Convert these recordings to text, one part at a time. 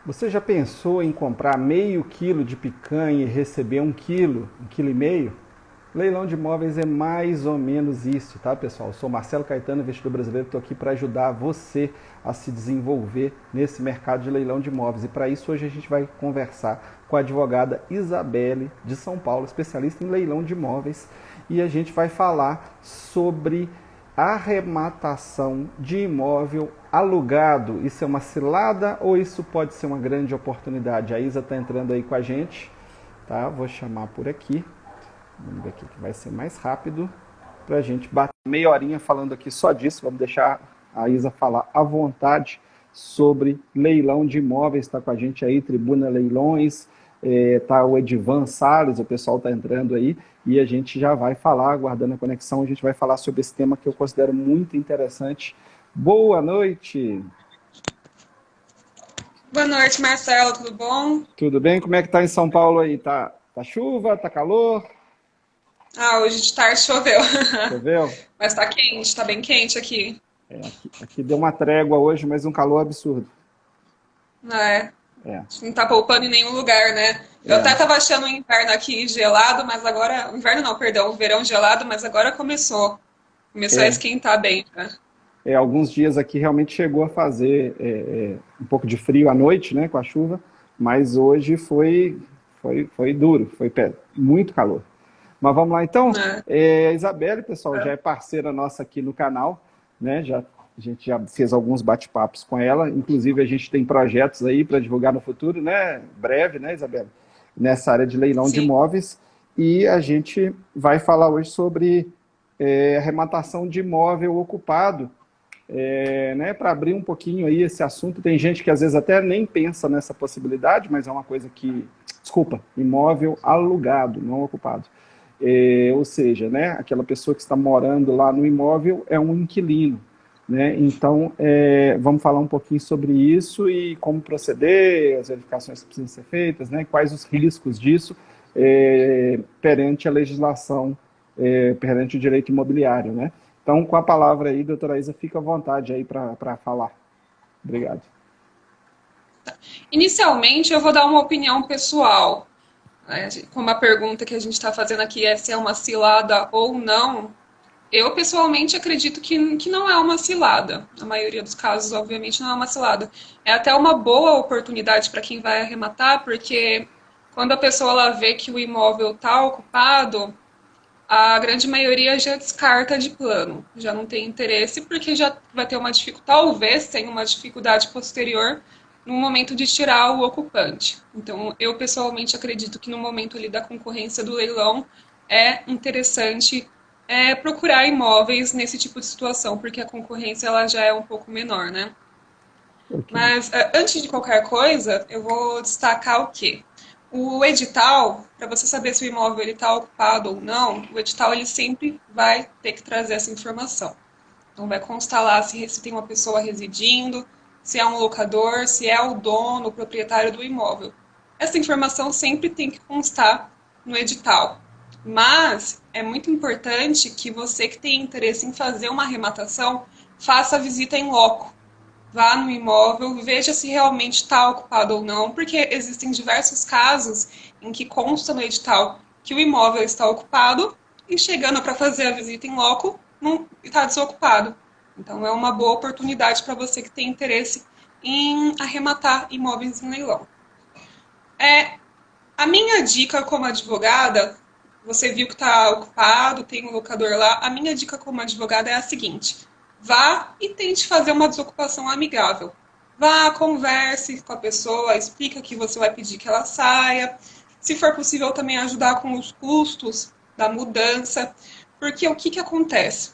Você já pensou em comprar meio quilo de picanha e receber um quilo e meio? Leilão de imóveis é mais ou menos isso, tá, pessoal? Eu sou Marcelo Caetano, investidor brasileiro, estou aqui para ajudar você a se desenvolver nesse mercado de leilão de imóveis. E para isso hoje a gente vai conversar com a advogada Isabelle de São Paulo, especialista em leilão de imóveis, e a gente vai falar sobre arrematação de imóvel alugado. Isso é uma cilada ou isso pode ser uma grande oportunidade? A Isa está entrando aí com a gente, tá? Vou chamar por aqui. Vamos ver aqui que vai ser mais rápido para a gente bater meia horinha falando aqui só disso. Vamos deixar a Isa falar à vontade sobre leilão de imóveis. Está com a gente aí, Tribuna Leilões, tá o Edivan Salles, o pessoal está entrando aí e a gente já vai falar, aguardando a conexão, a gente vai falar sobre esse tema que eu considero muito interessante. Boa noite! Boa noite, Marcelo, tudo bom? Tudo bem? Como é que tá em São Paulo aí? Tá chuva? Tá calor? Hoje de tarde choveu, Choveu? mas tá quente, tá bem quente aqui. Aqui deu uma trégua hoje, mas um calor absurdo. É, É, não tá poupando em nenhum lugar, né? Eu é, até tava achando o inverno aqui gelado, mas agora. O inverno não, perdão, o verão gelado, mas agora começou. Começou a é. esquentar bem, né? Alguns dias aqui realmente chegou a fazer um pouco de frio à noite, né, com a chuva, mas hoje foi duro, muito calor. Mas vamos lá então. É, A Isabelle, pessoal, já é parceira nossa aqui no canal, né? A gente já fez alguns bate-papos com ela, inclusive a gente tem projetos aí para divulgar no futuro, né? Breve, né, Isabelle? Nessa área de leilão de sim. imóveis. E a gente vai falar hoje sobre arrematação de imóvel ocupado, né, para abrir um pouquinho aí esse assunto. Tem gente que às vezes até nem pensa nessa possibilidade, mas é uma coisa que, desculpa, imóvel alugado, não ocupado. Ou seja, né, aquela pessoa que está morando lá no imóvel é um inquilino. Né? Então, vamos falar um pouquinho sobre isso e como proceder, as verificações que precisam ser feitas, né? Quais os riscos disso perante a legislação, perante o direito imobiliário. Né? Então, com a palavra aí, doutora Isa, fica à vontade aí para falar. Obrigado. Inicialmente, eu vou dar uma opinião pessoal, né? Como a pergunta que a gente está fazendo aqui é se é uma cilada ou não. Eu, pessoalmente, acredito que não é uma cilada. Na maioria dos casos, obviamente, não é uma cilada. É até uma boa oportunidade para quem vai arrematar, porque quando a pessoa ela vê que o imóvel está ocupado, a grande maioria já descarta de plano. Já não tem interesse, porque já vai ter uma dificuldade, talvez tenha uma dificuldade posterior no momento de tirar o ocupante. Então, eu, pessoalmente, acredito que no momento ali da concorrência do leilão, é interessante procurar imóveis nesse tipo de situação, porque a concorrência ela já é um pouco menor, né? Ok. Mas antes de qualquer coisa, eu vou destacar o quê? O edital, para você saber se o imóvel está ocupado ou não, o edital ele sempre vai ter que trazer essa informação. Então vai constar lá se tem uma pessoa residindo, se é um locador, se é o dono, o proprietário do imóvel. Essa informação sempre tem que constar no edital. Mas é muito importante que você que tem interesse em fazer uma arrematação faça a visita em loco. Vá no imóvel, veja se realmente está ocupado ou não, porque existem diversos casos em que consta no edital que o imóvel está ocupado e chegando para fazer a visita em loco, não está desocupado. Então é uma boa oportunidade para você que tem interesse em arrematar imóveis em leilão. É, a minha dica como advogada, você viu que está ocupado, tem um locador lá, a minha dica como advogada é a seguinte: vá e tente fazer uma desocupação amigável. Vá, converse com a pessoa, explica que você vai pedir que ela saia. Se for possível, também ajudar com os custos da mudança. Porque o que acontece?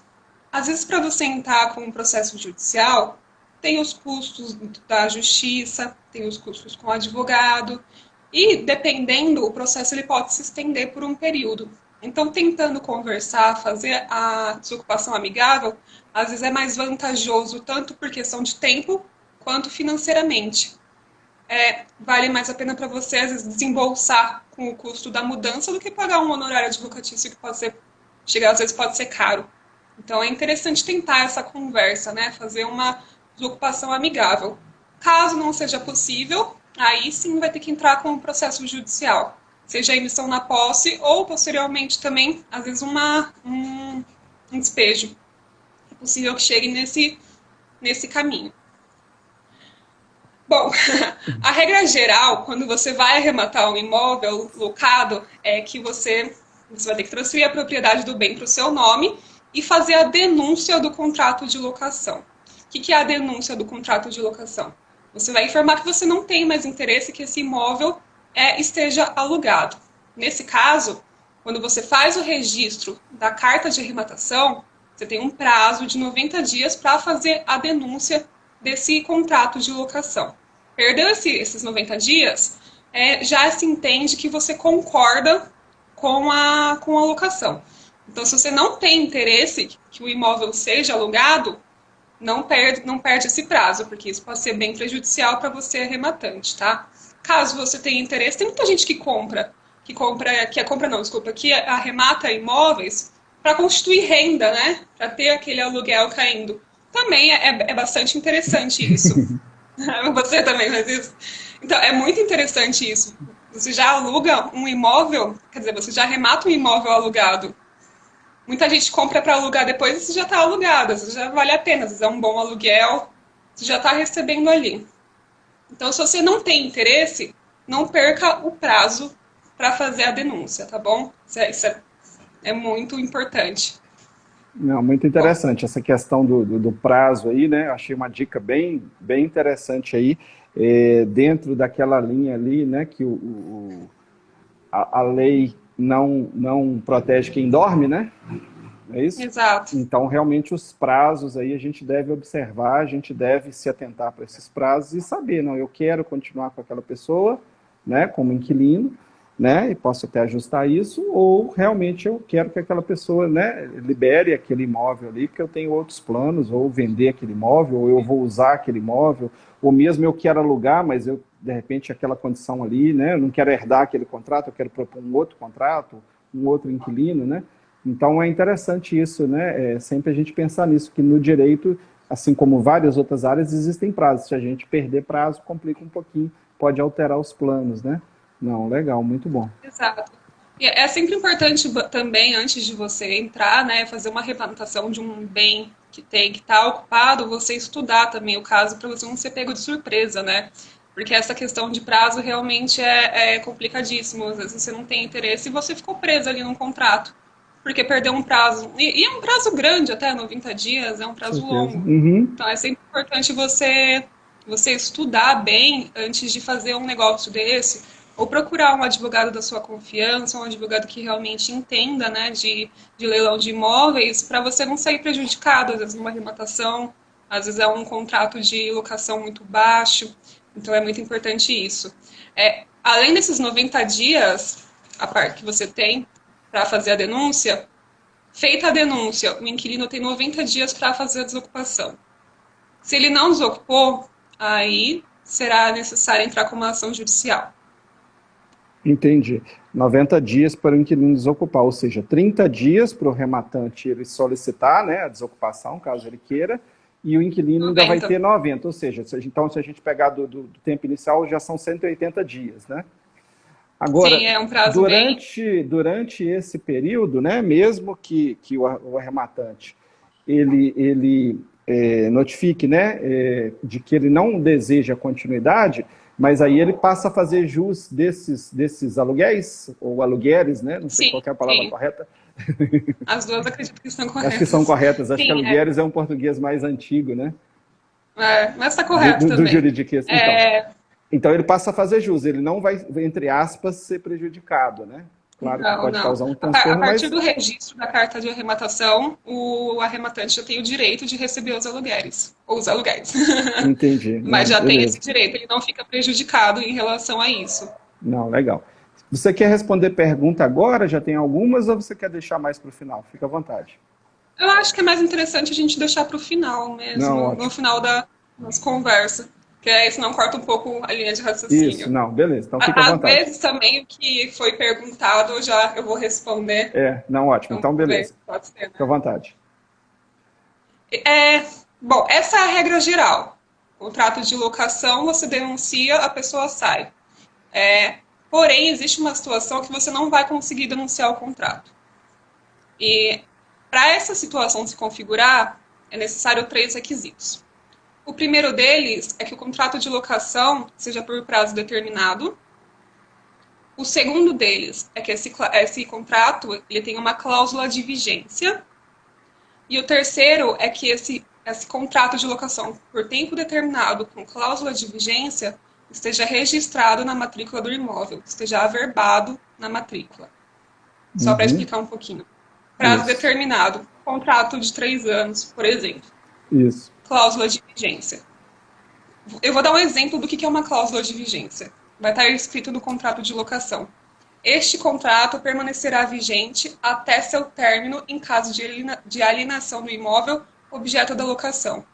Às vezes, para você entrar com um processo judicial, tem os custos da justiça, tem os custos com o advogado, e dependendo, o processo ele pode se estender por um período. Então, tentando conversar, fazer a desocupação amigável, às vezes é mais vantajoso tanto por questão de tempo quanto financeiramente. Vale mais a pena para você, às vezes, desembolsar com o custo da mudança do que pagar um honorário advocatício que pode ser, chegar, às vezes pode ser caro. Então é interessante tentar essa conversa, né? Fazer uma desocupação amigável. Caso não seja possível, aí sim vai ter que entrar com o processo judicial. Seja a emissão na posse ou, posteriormente, também, às vezes, um despejo. É possível que chegue nesse caminho. Bom, a regra geral, quando você vai arrematar um imóvel locado, é que você vai ter que transferir a propriedade do bem para o seu nome e fazer a denúncia do contrato de locação. O que é a denúncia do contrato de locação? Você vai informar que você não tem mais interesse que esse imóvel esteja alugado. Nesse caso, quando você faz o registro da carta de arrematação, você tem um prazo de 90 dias para fazer a denúncia desse contrato de locação. Perdeu esses 90 dias, já se entende que você concorda com a locação. Então, se você não tem interesse que o imóvel seja alugado, não perde esse prazo, porque isso pode ser bem prejudicial para você arrematante, tá? Caso você tenha interesse, tem muita gente que arremata imóveis para constituir renda, né? Para ter aquele aluguel caindo. Também é bastante interessante isso. Você também faz isso? Então, é muito interessante isso. Você já aluga um imóvel, quer dizer, você já arremata um imóvel alugado. Muita gente compra para alugar depois e você já está alugado, isso já vale a pena, se é um bom aluguel, você já está recebendo ali. Então, se você não tem interesse, não perca o prazo para fazer a denúncia, tá bom? Isso é muito importante. Não, muito interessante essa questão do prazo aí, né? Achei uma dica bem interessante aí, dentro daquela linha ali, né? Que a lei não protege quem dorme, né? É isso? Exato. Então, realmente, os prazos aí a gente deve observar, a gente deve se atentar para esses prazos e saber, não, eu quero continuar com aquela pessoa, né, como inquilino, né, e posso até ajustar isso, ou realmente eu quero que aquela pessoa, né, libere aquele imóvel ali, porque eu tenho outros planos, ou vender aquele imóvel, ou eu vou usar aquele imóvel, ou mesmo eu quero alugar, mas eu, de repente, aquela condição ali, né, eu não quero herdar aquele contrato, eu quero propor um outro contrato, um outro inquilino, né. Então é interessante isso, né, sempre a gente pensar nisso, que no direito, assim como várias outras áreas, existem prazos, se a gente perder prazo, complica um pouquinho, pode alterar os planos, né. Não, legal, muito bom. Exato. E é sempre importante também, antes de você entrar, né, fazer uma arrematação de um bem que está ocupado, você estudar também o caso para você não ser pego de surpresa, né? Porque essa questão de prazo realmente é complicadíssimo. Às vezes você não tem interesse e você ficou preso ali num contrato, porque perdeu um prazo. E é um prazo grande, até 90 dias, é um prazo longo. Uhum. Então é sempre importante você estudar bem antes de fazer um negócio desse, ou procurar um advogado da sua confiança, um advogado que realmente entenda, né, de leilão de imóveis, para você não sair prejudicado, às vezes numa arrematação, às vezes é um contrato de locação muito baixo, então é muito importante isso. Além desses 90 dias, a parte que você tem para fazer a denúncia, feita a denúncia, o inquilino tem 90 dias para fazer a desocupação. Se ele não desocupou, aí será necessário entrar com uma ação judicial. Entendi. 90 dias para o inquilino desocupar, ou seja, 30 dias para o rematante ele solicitar, né, a desocupação, caso ele queira, e o inquilino 90. Ainda vai ter 90, ou seja, então se a gente pegar do tempo inicial, já são 180 dias, né? Agora, sim, é um prazo durante esse período, né, mesmo que o arrematante ele notifique, né, de que ele não deseja continuidade, mas aí ele passa a fazer jus desses aluguéis, ou alugueres, né? Não sei sim, qual é a palavra sim. correta. As duas acredito que são corretas. Acho que são corretas. Acho sim, que alugueres é um português mais antigo, né? Mas está correto também. Do juridiquês. Então ele passa a fazer jus, ele não vai, entre aspas, ser prejudicado, né? Claro que pode causar um transtorno, a partir do registro da carta de arrematação, o arrematante já tem o direito de receber os aluguéis. Ou os aluguéis. Entendi. Mas já tem esse direito, ele não fica prejudicado em relação a isso. Não, legal. Você quer responder pergunta agora? Já tem algumas ou você quer deixar mais para o final? Fica à vontade. Eu acho que é mais interessante a gente deixar para o final mesmo, no final da nossa conversa. Porque aí senão corta um pouco a linha de raciocínio. Isso, não, beleza, então fica à vontade. Às vezes também o que foi perguntado eu vou responder. Não, ótimo, então beleza. Pode ser, né? Fica à vontade. Bom, essa é a regra geral. Contrato de locação, você denuncia, a pessoa sai. Porém, existe uma situação que você não vai conseguir denunciar o contrato. E para essa situação se configurar, é necessário 3 requisitos. O primeiro deles é que o contrato de locação seja por prazo determinado. O segundo deles é que esse contrato ele tem uma cláusula de vigência. E o terceiro é que esse contrato de locação por tempo determinado com cláusula de vigência esteja registrado na matrícula do imóvel, esteja averbado na matrícula. Só para explicar um pouquinho. Prazo determinado, contrato de 3 anos, por exemplo. Isso. Cláusula de vigência. Eu vou dar um exemplo do que é uma cláusula de vigência. Vai estar escrito no contrato de locação. Este contrato permanecerá vigente até seu término em caso de alienação do imóvel objeto da locação. O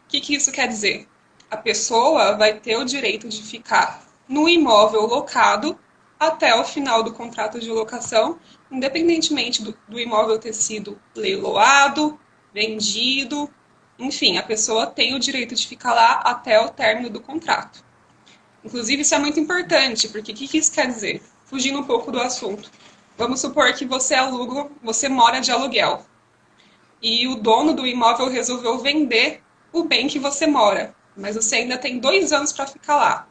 que isso quer dizer? A pessoa vai ter o direito de ficar no imóvel locado até o final do contrato de locação, independentemente do imóvel ter sido leiloado, vendido, enfim, a pessoa tem o direito de ficar lá até o término do contrato. Inclusive, isso é muito importante, porque o que isso quer dizer? Fugindo um pouco do assunto. Vamos supor que você mora de aluguel. E o dono do imóvel resolveu vender o bem que você mora. Mas você ainda tem 2 anos para ficar lá.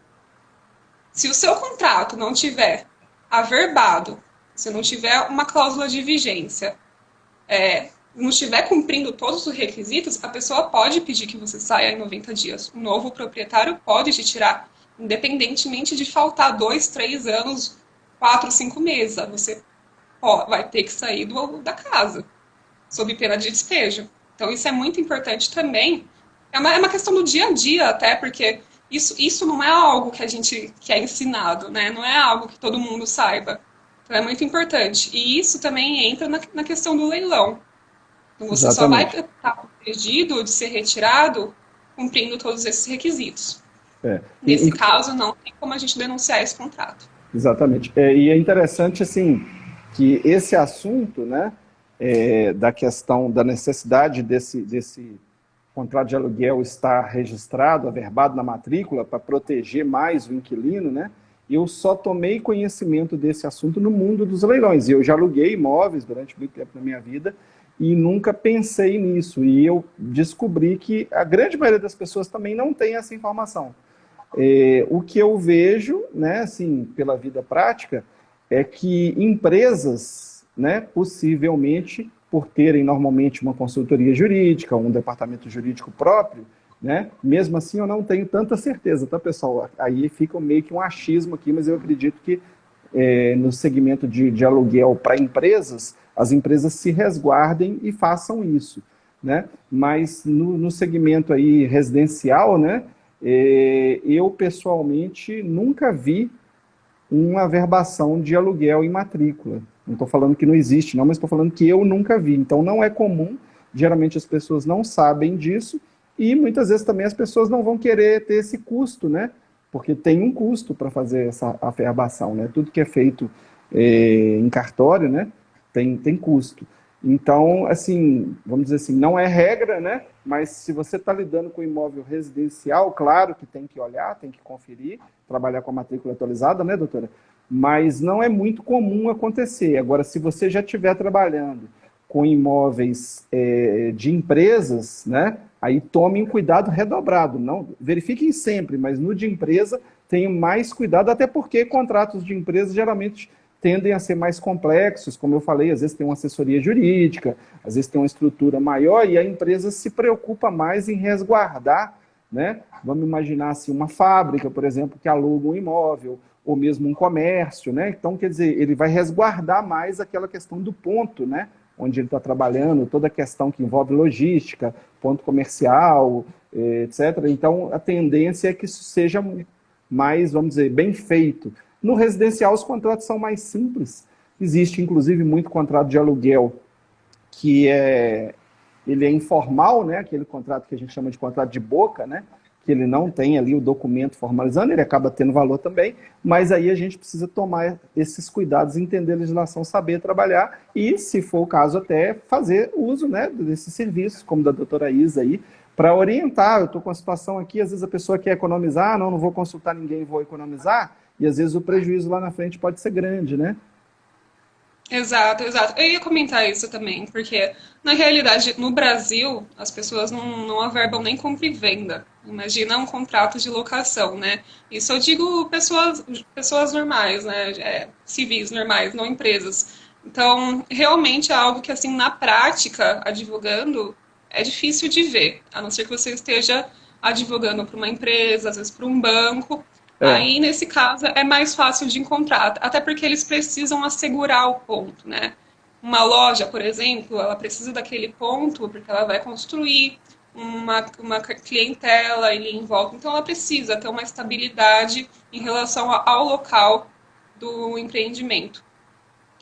Se o seu contrato não tiver averbado, se não tiver uma cláusula de vigência, não estiver cumprindo todos os requisitos, a pessoa pode pedir que você saia em 90 dias. O novo proprietário pode te tirar, independentemente de faltar 2, 3 anos, 4, 5 meses. Você vai ter que sair da casa, sob pena de despejo. Então, isso é muito importante também. É uma questão do dia a dia, até, porque isso não é algo que é ensinado, né? Não é algo que todo mundo saiba. Então, é muito importante. E isso também entra na questão do leilão. Então, você Exatamente. só vai estar protegido de ser retirado cumprindo todos esses requisitos. Nesse caso, não tem como a gente denunciar esse contrato. Exatamente. E é interessante, assim, que esse assunto, né, da questão da necessidade desse contrato de aluguel estar registrado, averbado na matrícula, para proteger mais o inquilino, né, eu só tomei conhecimento desse assunto no mundo dos leilões. Eu já aluguei imóveis durante muito tempo na minha vida e nunca pensei nisso. E eu descobri que a grande maioria das pessoas também não tem essa informação. O que eu vejo, né, assim, pela vida prática, é que empresas, né, possivelmente, por terem normalmente uma consultoria jurídica, um departamento jurídico próprio, né, mesmo assim eu não tenho tanta certeza, tá, pessoal? Aí fica meio que um achismo aqui, mas eu acredito que no segmento de aluguel para empresas, as empresas se resguardem e façam isso, né? Mas no segmento aí residencial, né, eu pessoalmente nunca vi uma averbação de aluguel em matrícula. Não estou falando que não existe, não, mas estou falando que eu nunca vi. Então não é comum, geralmente as pessoas não sabem disso e muitas vezes também as pessoas não vão querer ter esse custo, né? Porque tem um custo para fazer essa averbação, né? Tudo que é feito em cartório, né, tem custo. Então, assim, vamos dizer assim, não é regra, né? Mas se você está lidando com imóvel residencial, claro que tem que olhar, tem que conferir, trabalhar com a matrícula atualizada, né, doutora? Mas não é muito comum acontecer. Agora, se você já estiver trabalhando com imóveis de empresas, né, aí tomem cuidado redobrado. Não, verifiquem sempre, mas no de empresa tenham mais cuidado, até porque contratos de empresa geralmente tendem a ser mais complexos, como eu falei, às vezes tem uma assessoria jurídica, às vezes tem uma estrutura maior e a empresa se preocupa mais em resguardar, né? Vamos imaginar assim, uma fábrica, por exemplo, que aluga um imóvel, ou mesmo um comércio, né? Então, quer dizer, ele vai resguardar mais aquela questão do ponto, né? Onde ele está trabalhando, toda a questão que envolve logística, ponto comercial, etc. Então, a tendência é que isso seja mais, vamos dizer, bem feito. No residencial, os contratos são mais simples. Existe, inclusive, muito contrato de aluguel que ele é informal, né? Aquele contrato que a gente chama de contrato de boca, né? Que ele não tem ali o documento formalizando, ele acaba tendo valor também, mas aí a gente precisa tomar esses cuidados, entender a legislação, saber trabalhar e, se for o caso, até fazer uso, né, desses serviços, como da doutora Isa aí, para orientar. Eu estou com a situação aqui, às vezes a pessoa quer economizar, não vou consultar ninguém, vou economizar, e às vezes o prejuízo lá na frente pode ser grande, né? Exato, exato. Eu ia comentar isso também, porque na realidade, no Brasil, as pessoas não averbam nem compra e venda. Imagina um contrato de locação, né? Isso eu digo pessoas normais, né? Civis normais, não empresas. Então, realmente é algo que, assim, na prática, advogando, é difícil de ver, a não ser que você esteja advogando para uma empresa, às vezes para um banco. É, Aí, nesse caso, é mais fácil de encontrar, até porque eles precisam assegurar o ponto, né? Uma loja, por exemplo, ela precisa daquele ponto porque ela vai construir uma clientela ali em volta. Então, ela precisa ter uma estabilidade em relação ao local do empreendimento.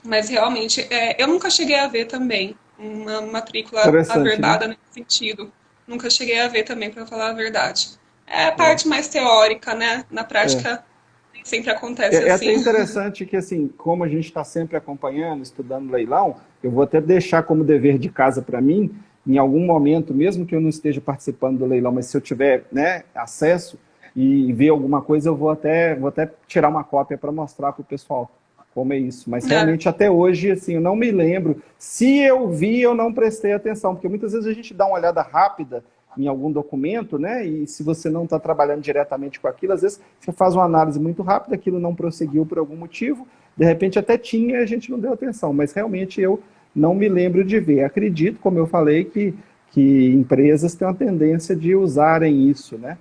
Mas, realmente, eu nunca cheguei a ver também uma matrícula interessante, né? averbada nesse sentido. Nunca cheguei a ver também, para falar a verdade. É a É, parte mais teórica, né? Na é. prática, nem sempre acontece É até assim. interessante que, assim, como a gente está sempre acompanhando, estudando leilão, eu vou até deixar como dever de casa para mim, em algum momento, mesmo que eu não esteja participando do leilão, mas se eu tiver, né, acesso e ver alguma coisa, vou até tirar uma cópia para mostrar para o pessoal como é isso. Mas É, realmente até hoje, assim, eu não me lembro. Se eu vi, eu não prestei atenção, porque muitas vezes a gente dá uma olhada rápida em algum documento, né? E se você não está trabalhando diretamente com aquilo, às vezes você faz uma análise muito rápida, aquilo não prosseguiu por algum motivo, de repente até tinha e a gente não deu atenção, mas realmente eu não me lembro de ver. Acredito, como eu falei, que empresas têm uma tendência de usarem isso, né?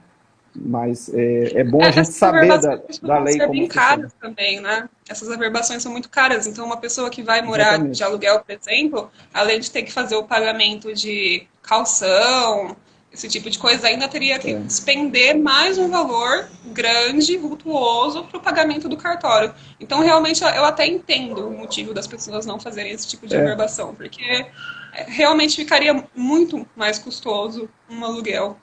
Mas é bom a gente essas saber averbações da costumam lei ser como bem funciona. caras também, né? Essas averbações são muito caras. Então, uma pessoa que vai morar de Exatamente. aluguel, por exemplo, além de ter que fazer o pagamento de calção, esse tipo de coisa, ainda teria que É, despender mais um valor grande, vultuoso, para o pagamento do cartório. Então, realmente, eu até entendo o motivo das pessoas não fazerem esse tipo de é, averbação, porque realmente ficaria muito mais custoso um aluguel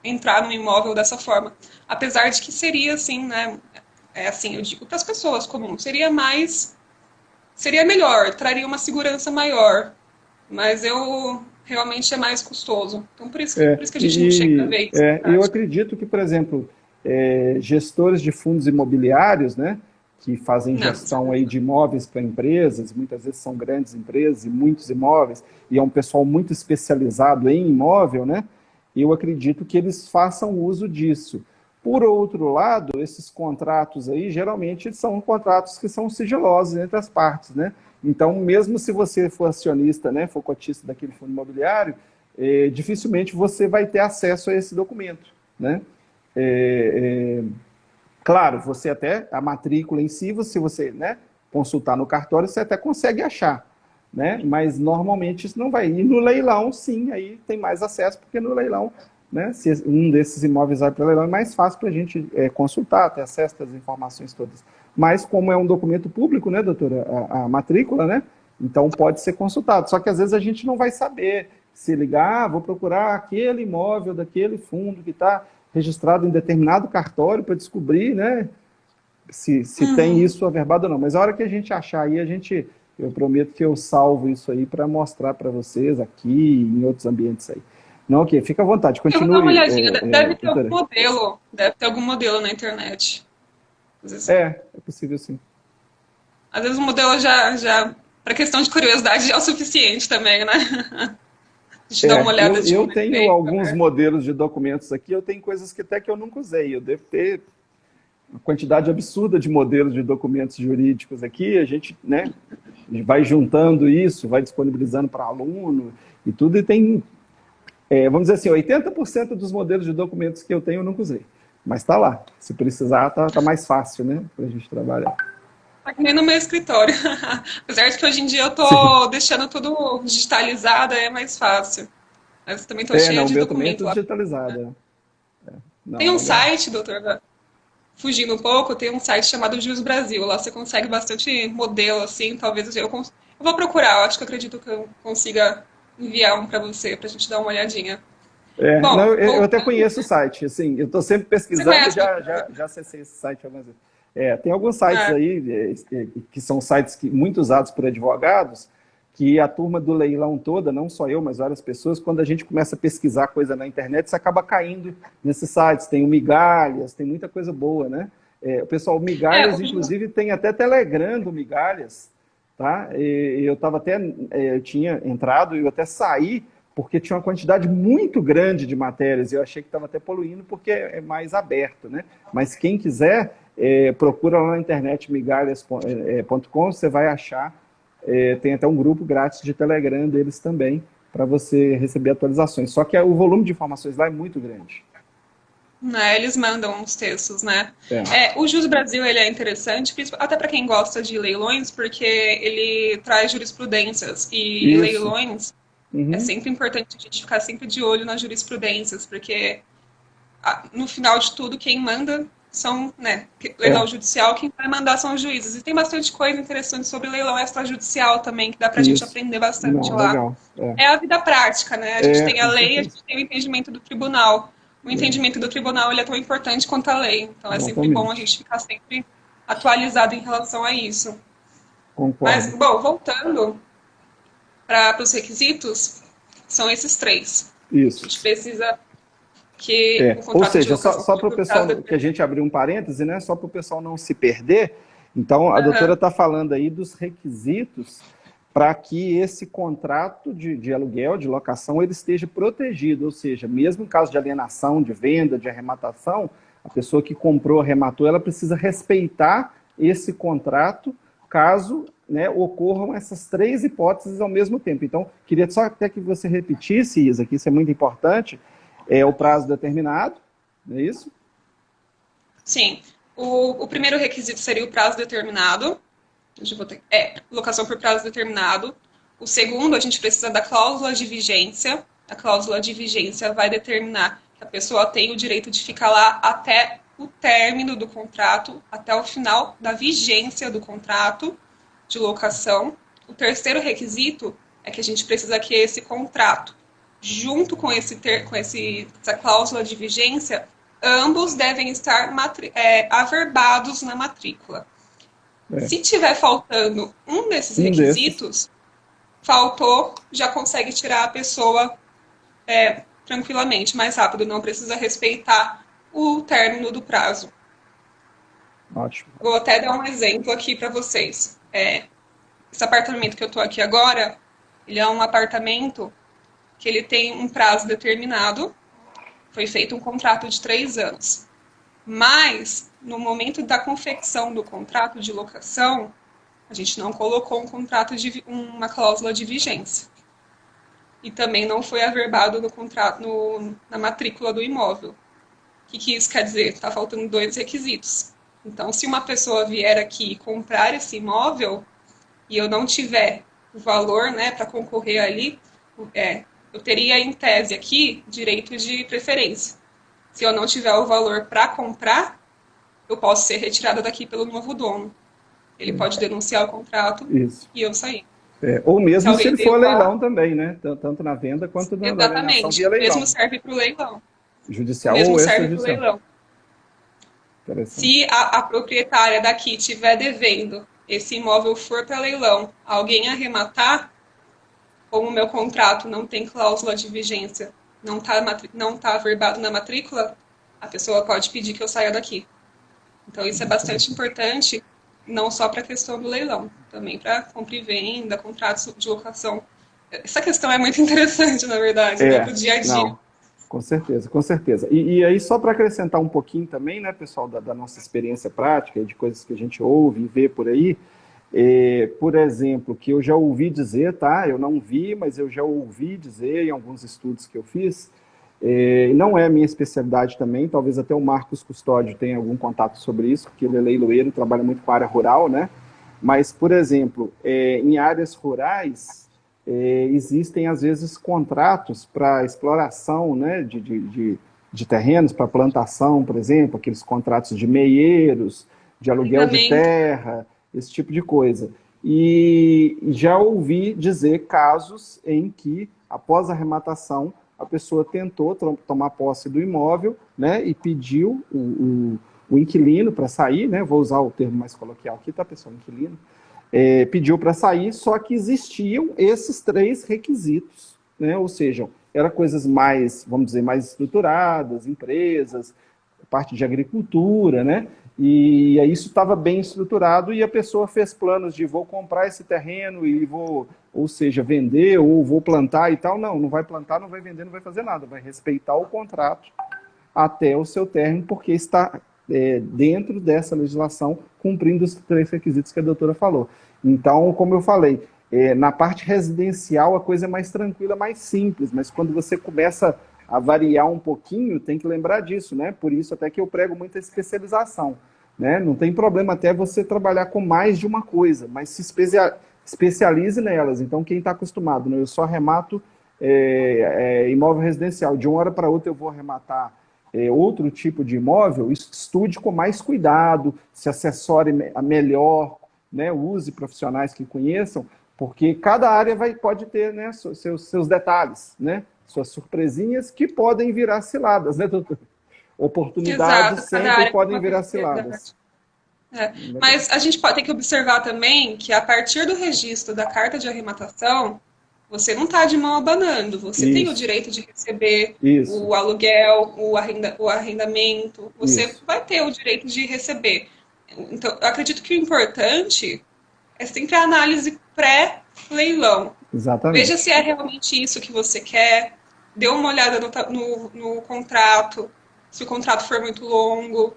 entrar no imóvel dessa forma. Apesar de que seria assim, né? É assim, eu digo para as pessoas comuns, seria melhor, traria uma segurança maior, mas eu realmente é mais custoso. Então por isso que a gente não chega a ver isso na eu prática. acredito que, por exemplo, gestores de fundos imobiliários, né, que fazem Não, gestão aí de imóveis para empresas, muitas vezes são grandes empresas e muitos imóveis, e é um pessoal muito especializado em imóvel, né, eu acredito que eles façam uso disso. Por outro lado, esses contratos aí, geralmente, são contratos que são sigilosos entre as partes, né? Então, mesmo se você for acionista, né, for cotista daquele fundo imobiliário, dificilmente você vai ter acesso a esse documento, né? É, é, claro, você até, a matrícula em si, se você, né, consultar no cartório, você até consegue achar, né? Mas normalmente isso não vai. E no leilão, sim, aí tem mais acesso, porque no leilão, né, se um desses imóveis vai para leilão, é mais fácil para a gente consultar, ter acesso às informações todas. Mas como é um documento público, né, doutora, a matrícula, né? Então pode ser consultado. Só que às vezes a gente não vai saber se ligar, vou procurar aquele imóvel daquele fundo que está registrado em determinado cartório para descobrir, né, se tem Uhum. isso averbado ou não. Mas a hora que a gente achar aí, eu prometo que eu salvo isso aí para mostrar para vocês aqui e em outros ambientes aí. Não, ok, fica à vontade, Eu vou dar uma continue, olhadinha, doutora. deve ter algum modelo na internet. É possível sim. Às vezes o modelo já para questão de curiosidade já é o suficiente também, né? A gente dá uma olhada de Eu como é tenho feito, alguns né? modelos de documentos aqui, eu tenho coisas que até que eu nunca usei. Eu devo ter uma quantidade absurda de modelos de documentos jurídicos aqui, a gente, né, vai juntando isso, vai disponibilizando para aluno e tudo, e tem, vamos dizer assim, 80% dos modelos de documentos que eu tenho eu nunca usei. Mas está lá. Se precisar, tá mais fácil, né, para a gente trabalhar. Tá que nem no meu escritório. Apesar de que hoje em dia eu Sim. tô deixando tudo digitalizado, é mais fácil. Mas também tô cheia Não, o de meu também é documento tudo lá. digitalizado. Tem Não, um legal. site, doutor, fugindo um pouco, tem um site chamado Jus Brasil. Lá você consegue bastante modelo, assim, talvez eu vou procurar, eu acho que eu acredito que eu consiga enviar um para você, pra gente dar uma olhadinha. Não, Bom, eu até voltando, conheço o site, assim, eu estou sempre você pesquisando e conhece, doutor? já acessei esse site algumas vezes. Tem alguns sites Ah, aí que são sites muito usados por advogados, que a turma do leilão toda, não só eu, mas várias pessoas, quando a gente começa a pesquisar coisa na internet, você acaba caindo nesses sites. Tem o Migalhas, tem muita coisa boa, né? O pessoal, o Migalhas, inclusive, tem até Telegram do Migalhas, tá? E eu estava até, eu tinha entrado e eu até saí, porque tinha uma quantidade muito grande de matérias, e eu achei que estava até poluindo, porque é mais aberto, né? Mas quem quiser, procura lá na internet, migalhas.com, você vai achar. Tem até um grupo grátis de Telegram deles também, para você receber atualizações. Só que o volume de informações lá é muito grande. Né, eles mandam uns textos, né? É. O Jus Brasil, ele é interessante, até para quem gosta de leilões, porque ele traz jurisprudências. E Isso. leilões, é sempre importante a gente ficar sempre de olho nas jurisprudências, porque no final de tudo, quem manda são, né, leilão judicial, quem vai mandar são os juízes. E tem bastante coisa interessante sobre leilão extrajudicial também, que dá pra gente aprender bastante lá. Legal. É a vida prática, né? A gente tem a lei, certeza. a gente tem o entendimento do tribunal. O entendimento do tribunal, ele é tão importante quanto a lei. Então é sempre bom a gente ficar sempre atualizado em relação a isso. Concordo. Mas, bom, voltando para os requisitos, são esses 3. Isso. A gente precisa que o contrato, ou seja, de locação só para o pessoal, que a gente abriu um parêntese, né? Só para o pessoal não se perder. Então, a doutora está falando aí dos requisitos para que esse contrato de aluguel, de locação, ele esteja protegido, ou seja, mesmo em caso de alienação, de venda, de arrematação, a pessoa que comprou, arrematou, ela precisa respeitar esse contrato, caso, né, ocorram essas 3 hipóteses ao mesmo tempo. Então, queria só até que você repetisse, Isa, que isso é muito importante, o prazo determinado, não é isso? Sim. O primeiro requisito seria o prazo determinado. Locação por prazo determinado. O segundo, a gente precisa da cláusula de vigência. A cláusula de vigência vai determinar que a pessoa tem o direito de ficar lá até o término do contrato, até o final da vigência do contrato de locação. O terceiro requisito é que a gente precisa que esse contrato, junto com essa cláusula de vigência, ambos devem estar averbados na matrícula. Se tiver faltando um desses requisitos, faltou, já consegue tirar a pessoa tranquilamente, mais rápido, não precisa respeitar o término do prazo. Ótimo. Vou até dar um exemplo aqui para vocês. Esse apartamento que eu estou aqui agora, ele é um apartamento que ele tem um prazo determinado, foi feito um contrato de 3 anos. Mas, no momento da confecção do contrato de locação, a gente não colocou uma cláusula de vigência. E também não foi averbado no contrato, na matrícula do imóvel. O que isso quer dizer? Está faltando 2 requisitos. Então, se uma pessoa vier aqui comprar esse imóvel e eu não tiver o valor, né, para concorrer ali, eu teria, em tese aqui, direito de preferência. Se eu não tiver o valor para comprar, eu posso ser retirada daqui pelo novo dono. Ele pode denunciar o contrato e eu sair. Ou mesmo se ele for leilão também, né? Tanto na venda quanto na alienação via leilão. Mesmo serve para o leilão. Judicial mesmo ou serve para o leilão. Se a proprietária daqui estiver devendo, esse imóvel for para leilão, alguém arrematar, como o meu contrato não tem cláusula de vigência, não está averbado na matrícula, a pessoa pode pedir que eu saia daqui. Então, isso é bastante importante, não só para a questão do leilão, também para compra e venda, contratos de locação. Essa questão é muito interessante, na verdade, né, para o dia a dia. Não, com certeza, com certeza. E aí, só para acrescentar um pouquinho também, né, pessoal, da nossa experiência prática, de coisas que a gente ouve e vê por aí, por exemplo, que eu já ouvi dizer, tá? Eu não vi, mas eu já ouvi dizer em alguns estudos que eu fiz, não é a minha especialidade também, talvez até o Marcos Custódio tenha algum contato sobre isso, porque ele é leiloeiro, trabalha muito com a área rural, né? Mas, por exemplo, em áreas rurais, existem, às vezes, contratos para exploração, né, de terrenos, para plantação, por exemplo, aqueles contratos de meieiros, de aluguel de terra, esse tipo de coisa. E já ouvi dizer casos em que, após a arrematação, a pessoa tentou tomar posse do imóvel, né, e pediu o inquilino para sair, né, vou usar o termo mais coloquial aqui, tá, pessoal, inquilino, pediu para sair, só que existiam esses 3 requisitos, né? Ou seja, eram coisas mais, vamos dizer, mais estruturadas, empresas, parte de agricultura, né? E aí isso estava bem estruturado e a pessoa fez planos de vou comprar esse terreno e vou, ou seja, vender ou vou plantar e tal. Não, não vai plantar, não vai vender, não vai fazer nada, vai respeitar o contrato até o seu término, porque está dentro dessa legislação, cumprindo os 3 requisitos que a doutora falou. Então, como eu falei, na parte residencial a coisa é mais tranquila, mais simples, mas quando você começa a variar um pouquinho, tem que lembrar disso, né? Por isso até que eu prego muita especialização, né? Não tem problema até você trabalhar com mais de uma coisa, mas se especialize nelas. Então, quem está acostumado, né? Eu só arremato imóvel residencial, de uma hora para outra eu vou arrematar outro tipo de imóvel, estude com mais cuidado, se assessore melhor, né? Use profissionais que conheçam, porque cada área pode ter, né, seus detalhes, né? Suas surpresinhas que podem virar ciladas, né, doutor? Oportunidades Exato, cada sempre área podem tem virar uma ciladas. Mas a gente ter que observar também que a partir do registro da carta de arrematação, você não está de mão abanando, você tem o Isso, direito de receber isso, o aluguel, o arrendamento, você isso. vai ter o direito de receber. Então, eu acredito que o importante é sempre a análise pré-leilão. Veja se Exatamente. é realmente isso que você quer, dê uma olhada no contrato, se o contrato for muito longo.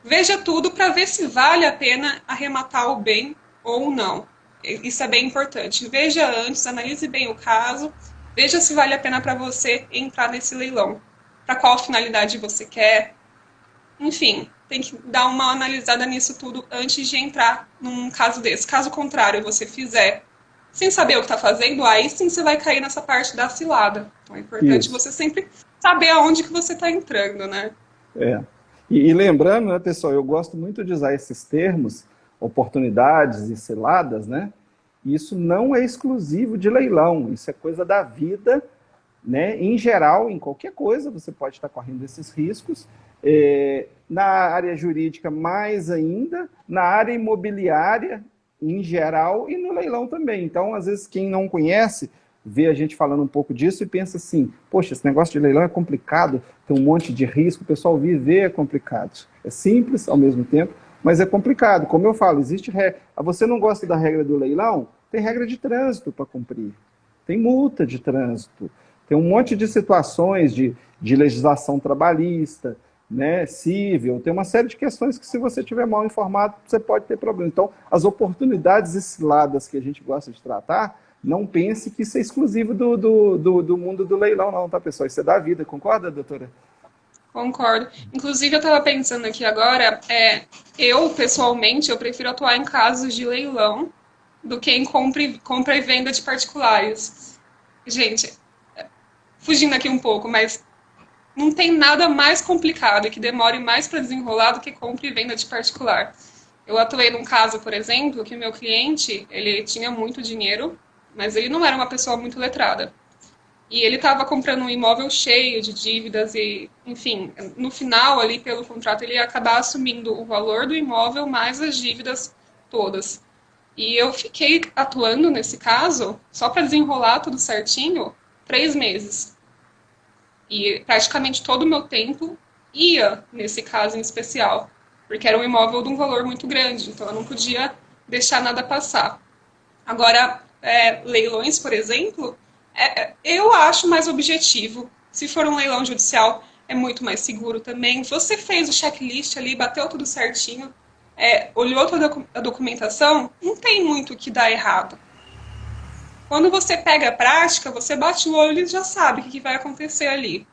Veja tudo para ver se vale a pena arrematar o bem ou não. Isso é bem importante. Veja antes, analise bem o caso, veja se vale a pena para você entrar nesse leilão. Para qual finalidade você quer. Enfim, tem que dar uma analisada nisso tudo antes de entrar num caso desse. Caso contrário, você fizer sem saber o que está fazendo, aí sim você vai cair nessa parte da cilada. Então é importante Isso. você sempre saber aonde que você está entrando, né? É. E lembrando, né, pessoal, eu gosto muito de usar esses termos, oportunidades e ciladas, né? Isso não é exclusivo de leilão, isso é coisa da vida, né? Em geral, em qualquer coisa, você pode estar correndo esses riscos. Na área jurídica, mais ainda, na área imobiliária, em geral, e no leilão também. Então, às vezes, quem não conhece, vê a gente falando um pouco disso e pensa assim, poxa, esse negócio de leilão é complicado, tem um monte de risco, o pessoal vê é complicado. É simples ao mesmo tempo, mas é complicado. Como eu falo, existe regra. Você não gosta da regra do leilão? Tem regra de trânsito para cumprir. Tem multa de trânsito. Tem um monte de situações de legislação trabalhista, né, civil, tem uma série de questões que, se você estiver mal informado, você pode ter problema. Então, as oportunidades ciladas que a gente gosta de tratar, não pense que isso é exclusivo do mundo do leilão, não, tá, pessoal? Isso é da vida, concorda, doutora? Concordo. Inclusive, eu estava pensando aqui agora, eu, pessoalmente, eu prefiro atuar em casos de leilão do que em compra e venda de particulares. Gente, fugindo aqui um pouco, mas não tem nada mais complicado e que demore mais para desenrolar do que compra e venda de particular. Eu atuei num caso, por exemplo, que o meu cliente, ele tinha muito dinheiro, mas ele não era uma pessoa muito letrada. E ele estava comprando um imóvel cheio de dívidas e, enfim, no final ali pelo contrato ele ia acabar assumindo o valor do imóvel mais as dívidas todas. E eu fiquei atuando nesse caso, só para desenrolar tudo certinho, 3 meses. E praticamente todo o meu tempo ia nesse caso em especial, porque era um imóvel de um valor muito grande, então eu não podia deixar nada passar. Agora, leilões, por exemplo, eu acho mais objetivo. Se for um leilão judicial, é muito mais seguro também. Você fez o checklist ali, bateu tudo certinho, olhou toda a documentação, não tem muito o que dar errado. Quando você pega a prática, você bate o olho e já sabe o que vai acontecer ali.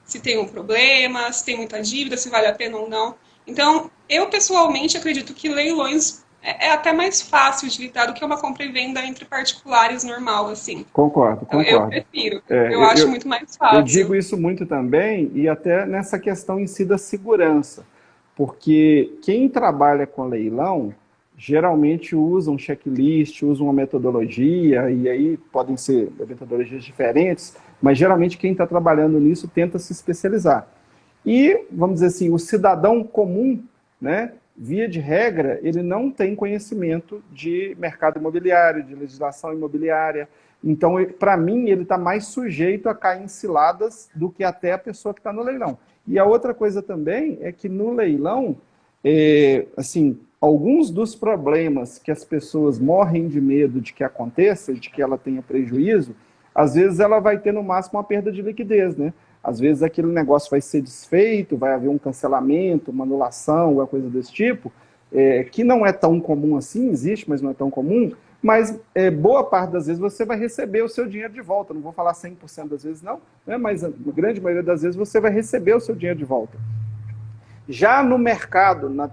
Se tem um problema, se tem muita dívida, se vale a pena ou não. Então, eu pessoalmente acredito que leilões é até mais fácil de lidar do que uma compra e venda entre particulares normal, assim. Concordo, Então, eu concordo. prefiro. É, Eu acho muito mais eu digo fácil. isso muito também, e até nessa questão em si da segurança, porque quem trabalha com leilão geralmente usa um checklist, usa uma metodologia, e aí podem ser metodologias diferentes, mas geralmente quem está trabalhando nisso tenta se especializar. E, vamos dizer assim, o cidadão comum, né, via de regra, ele não tem conhecimento de mercado imobiliário, de legislação imobiliária. Então, para mim, ele está mais sujeito a cair em ciladas do que até a pessoa que está no leilão. E a outra coisa também é que no leilão, assim, alguns dos problemas que as pessoas morrem de medo de que aconteça, de que ela tenha prejuízo, às vezes ela vai ter no máximo uma perda de liquidez, né? Às vezes aquele negócio vai ser desfeito, vai haver um cancelamento, uma anulação, alguma coisa desse tipo, que não é tão comum assim, existe, mas não é tão comum, mas boa parte das vezes você vai receber o seu dinheiro de volta. Não vou falar 100% das vezes não, né, mas a grande maioria das vezes você vai receber o seu dinheiro de volta. Já no mercado, na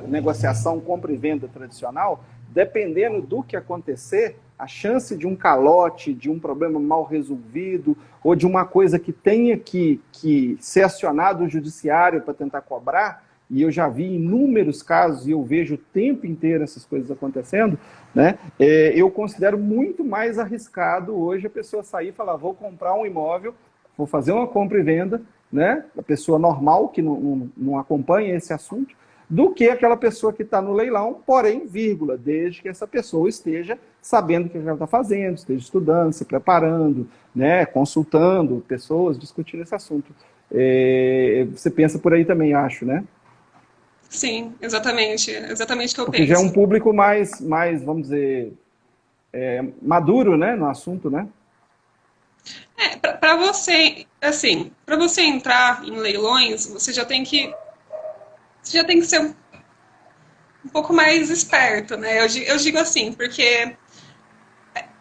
negociação compra e venda tradicional, dependendo do que acontecer, a chance de um calote, de um problema mal resolvido, ou de uma coisa que tenha que ser acionado o judiciário para tentar cobrar, e eu já vi inúmeros casos, e eu vejo o tempo inteiro essas coisas acontecendo, né? Eu considero muito mais arriscado hoje a pessoa sair e falar, vou comprar um imóvel, vou fazer uma compra e venda, né? A pessoa normal, que não acompanha esse assunto, do que aquela pessoa que está no leilão, porém, vírgula, desde que essa pessoa esteja sabendo o que ela está fazendo, esteja estudando, se preparando, né, consultando pessoas, discutindo esse assunto. Você pensa por aí também, acho, né? Sim, exatamente. Exatamente o que eu Porque já é um penso. público mais vamos dizer, maduro, né, no assunto, né? Para você, assim, para você entrar em leilões, você já tem que ser um pouco mais esperto, né? Eu digo assim, porque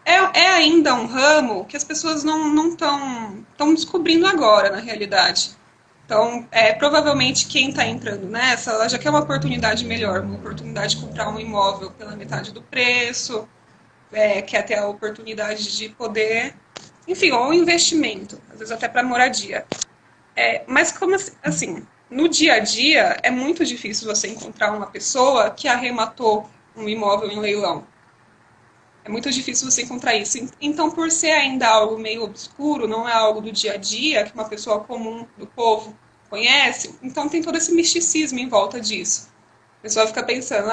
é ainda um ramo que as pessoas não estão descobrindo agora, na realidade. Então, provavelmente quem está entrando nessa, ela já quer uma oportunidade melhor, uma oportunidade de comprar um imóvel pela metade do preço, quer ter a oportunidade de poder, enfim, ou um investimento, às vezes até para moradia. Mas como assim, no dia a dia é muito difícil você encontrar uma pessoa que arrematou um imóvel em leilão. É muito difícil você encontrar isso. Então, por ser ainda algo meio obscuro, não é algo do dia a dia que uma pessoa comum do povo conhece, então tem todo esse misticismo em volta disso. A pessoa fica pensando,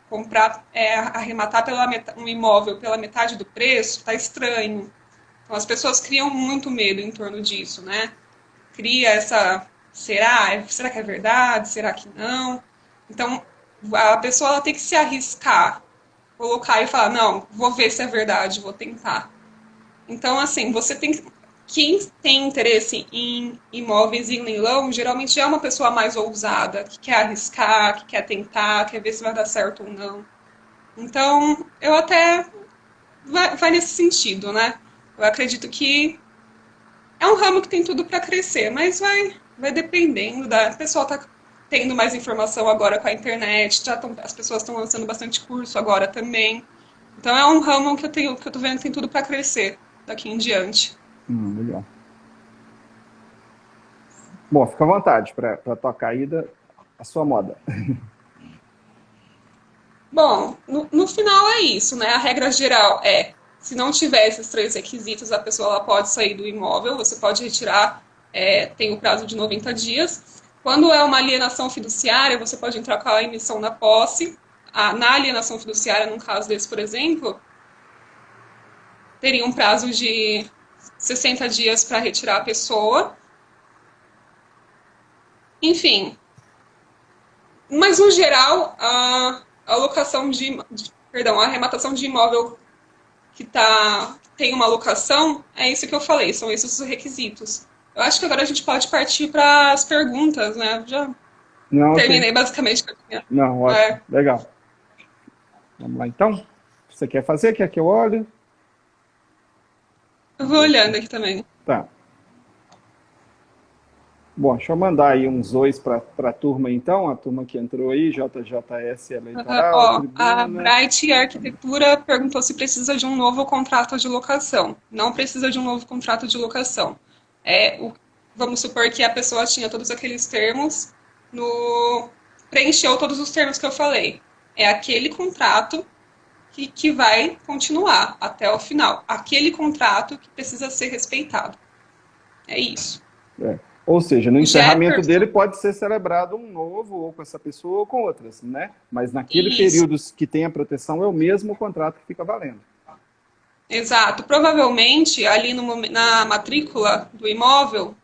comprar, arrematar um imóvel pela metade do preço, tá estranho. Então as pessoas criam muito medo em torno disso, né? Cria essa, será que é verdade? Será que não? Então a pessoa ela tem que se arriscar, colocar e falar, não, vou ver se é verdade, vou tentar. Então, assim, quem tem interesse em imóveis em leilão, geralmente é uma pessoa mais ousada, que quer arriscar, que quer tentar, quer ver se vai dar certo ou não. Então, eu até vai nesse sentido, né? Eu acredito que é um ramo que tem tudo para crescer, mas vai dependendo da. O pessoal tá tendo mais informação agora com a internet, as pessoas estão lançando bastante curso agora também. Então é um ramo que eu tô vendo que tem tudo para crescer daqui em diante. Legal. Bom, fica à vontade para tocar aí a sua moda. Bom, no final é isso, né? A regra geral se não tiver esses três requisitos, a pessoa ela pode sair do imóvel, você pode retirar, tem o prazo de 90 dias. Quando é uma alienação fiduciária, você pode entrar com a emissão na posse. Na alienação fiduciária, num caso desse, por exemplo, teria um prazo de 60 dias para retirar a pessoa. Enfim, mas no geral, a arrematação de imóvel que tem uma locação, é isso que eu falei, são esses os requisitos. Eu acho que agora a gente pode partir para as perguntas, né? Já Não, ok. terminei basicamente. Não, ótimo. Legal. Vamos lá, então. Você quer fazer? Quer que eu olhe? Eu vou olhando aqui também. Tá. Bom, deixa eu mandar aí uns ois para a turma, então. A turma que entrou aí, JJS Eleitoral, A Tribuna. Bright Arquitetura perguntou se precisa de um novo contrato de locação. Não precisa de um novo contrato de locação. Vamos supor que a pessoa tinha todos aqueles termos, preencheu todos os termos que eu falei. É aquele contrato que vai continuar até o final. Aquele contrato que precisa ser respeitado. É isso. Ou seja, no O encerramento dele Jefferson, pode ser celebrado um novo, ou com essa pessoa ou com outras, né? Mas naquele isso, período que tem a proteção é o mesmo contrato que fica valendo. exato. Provavelmente, ali na matrícula do imóvel,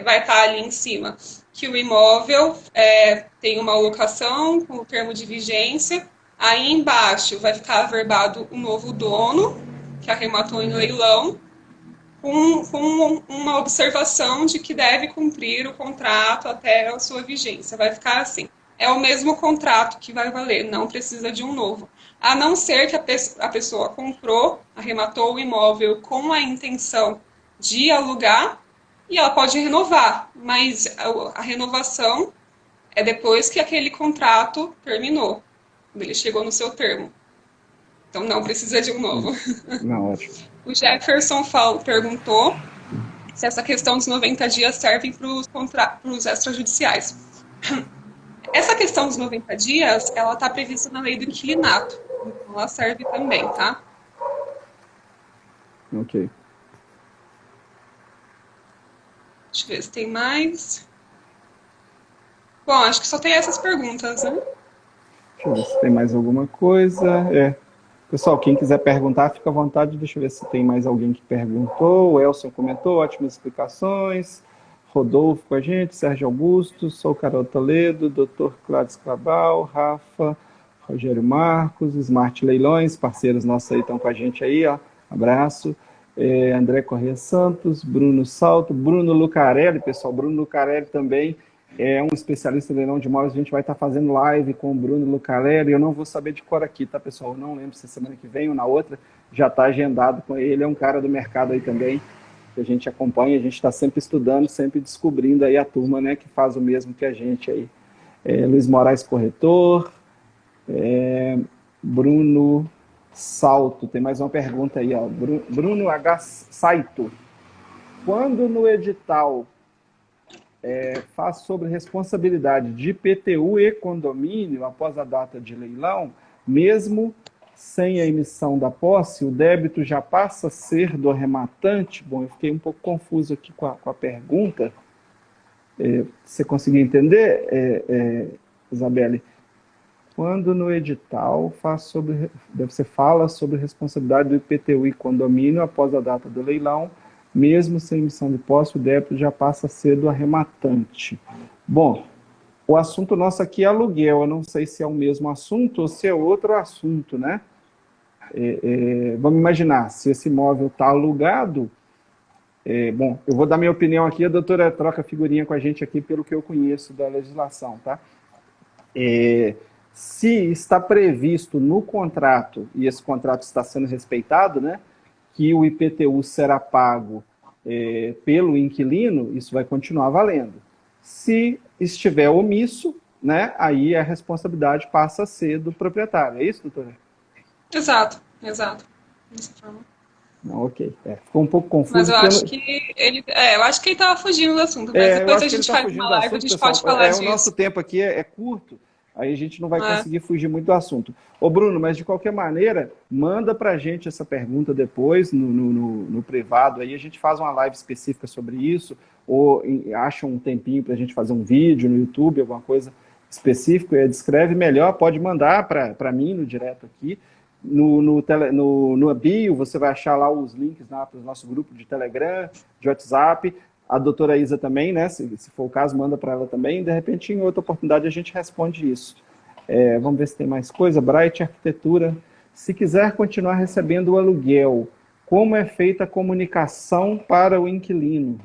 vai estar ali em cima que o imóvel tem uma locação com o termo de vigência. Aí embaixo vai ficar averbado o novo dono, que arrematou em leilão, com uma observação de que deve cumprir o contrato até a sua vigência. Vai ficar assim. É o mesmo contrato que vai valer, não precisa de um novo. A não ser que a pessoa comprou, arrematou o imóvel com a intenção de alugar, e ela pode renovar, mas a renovação é depois que aquele contrato terminou, quando ele chegou no seu termo. Então não precisa de um novo. Não, ótimo. O Jefferson perguntou se essa questão dos 90 dias serve para os extrajudiciais. Essa questão dos 90 dias, ela está prevista na lei do inquilinato. Então ela serve também, tá? Ok. Deixa eu ver se tem mais. Bom, acho que só tem essas perguntas, né? Deixa eu ver se tem mais alguma coisa. Pessoal, quem quiser perguntar, fica à vontade. Deixa eu ver se tem mais alguém que perguntou. O Elson comentou, ótimas explicações. Rodolfo com a gente, Sérgio Augusto, sou Carol Toledo, Dr. Cláudio Esclaval, Rafa, Rogério Marcos, Smart Leilões, parceiros nossos aí estão com a gente aí, ó. Abraço. André Corrêa Santos, Bruno Salto, Bruno Lucarelli, pessoal, Bruno Lucarelli também é um especialista em leilão de imóveis. A gente vai estar fazendo live com o Bruno Lucarelli. Eu não vou saber de cor aqui, tá, pessoal? Eu não lembro se é semana que vem ou na outra. Já está agendado com ele. É um cara do mercado aí também, que a gente acompanha. A gente está sempre estudando, sempre descobrindo aí a turma, né, que faz o mesmo que a gente aí. Luiz Moraes, corretor. Bruno Salto. Tem mais uma pergunta aí, ó. Bruno H. Saito. Quando no edital faz sobre responsabilidade de IPTU e condomínio após a data de leilão, mesmo sem a emissão da posse, o débito já passa a ser do arrematante? Bom, eu fiquei um pouco confuso aqui com a pergunta. Você conseguiu entender, Isabelle? Quando no edital você fala sobre responsabilidade do IPTU e condomínio após a data do leilão, mesmo sem emissão de posse, o débito já passa a ser do arrematante. Bom, o assunto nosso aqui é aluguel. Eu não sei se é o mesmo assunto ou se é outro assunto, né? Vamos imaginar, se esse imóvel está alugado. Bom, eu vou dar minha opinião aqui, a doutora troca figurinha com a gente aqui pelo que eu conheço da legislação, tá? Se está previsto no contrato, e esse contrato está sendo respeitado, né, que o IPTU será pago pelo inquilino, isso vai continuar valendo. Se estiver omisso, né, aí a responsabilidade passa a ser do proprietário. É isso, doutora? Exato, exato. Dessa forma. Não, ok. Ficou um pouco Mas confuso. eu acho que ele estava fugindo do assunto, mas Eu depois acho a que ele gente está faz fugindo uma do live, a assunto, gente pessoal. pode falar O nosso disso. tempo aqui é curto, aí a gente não vai É. conseguir fugir muito do assunto. Ô, Bruno, mas de qualquer maneira, manda para a gente essa pergunta depois, no privado, aí a gente faz uma live específica sobre isso, ou acha um tempinho para a gente fazer um vídeo no YouTube, alguma coisa específica, descreve melhor, pode mandar para mim no direto aqui. No bio, você vai achar lá os links para o nosso grupo de Telegram, de WhatsApp. A doutora Isa também, né? Se for o caso, manda para ela também. De repente, em outra oportunidade, a gente responde isso. Vamos ver se tem mais coisa. Bright Arquitetura. Se quiser continuar recebendo o aluguel, como é feita a comunicação para o inquilino?